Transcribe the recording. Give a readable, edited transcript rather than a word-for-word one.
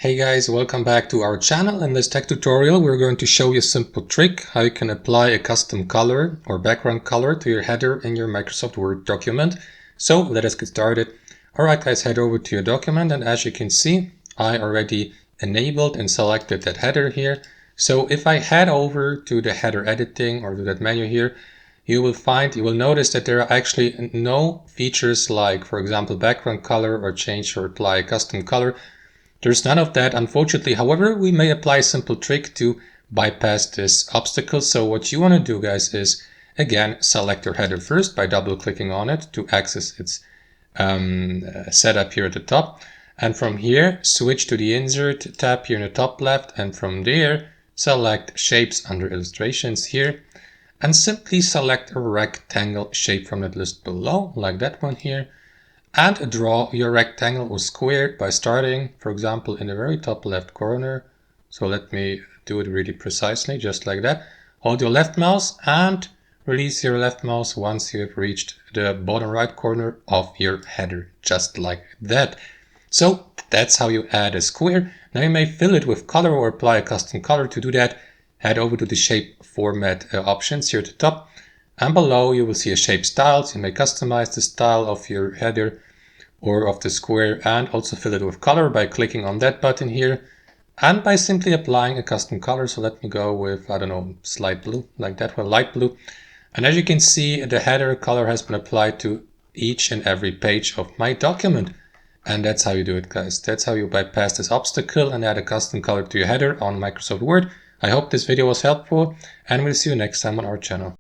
Hey guys, welcome back to our channel. In this tech tutorial we're going to show you a simple trick how you can apply a custom color or background color to your header in your Microsoft Word document. So let us get started. Alright guys, head over to your document, and as you can see I already enabled and selected that header here. So if I head over to the header editing or to that menu here, you will notice that there are actually no features like, for example, background color or change or apply a custom color. There's none of that, unfortunately. However, we may apply a simple trick to bypass this obstacle. So what you want to do, guys, is again select your header first by double clicking on it to access its setup here at the top. And from here, switch to the Insert tab here in the top left, and from there select Shapes under Illustrations here, and simply select a rectangle shape from that list below, like that one here. And draw your rectangle or square by starting, for example, in the very top left corner. So let me do it really precisely, just like that. Hold your left mouse and release your left mouse once you have reached the bottom right corner of your header, just like that. So that's how you add a square. Now you may fill it with color or apply a custom color. To do that, head over to the shape format options here at the top. And below you will see a shape styles. You may customize the style of your header or of the square and also fill it with color by clicking on that button here and by simply applying a custom color. So let me go with, I don't know, slight blue, like that one, light blue. And as you can see, the header color has been applied to each and every page of my document. And that's how you do it, guys. That's how you bypass this obstacle and add a custom color to your header on Microsoft Word. I hope this video was helpful, and we'll see you next time on our channel.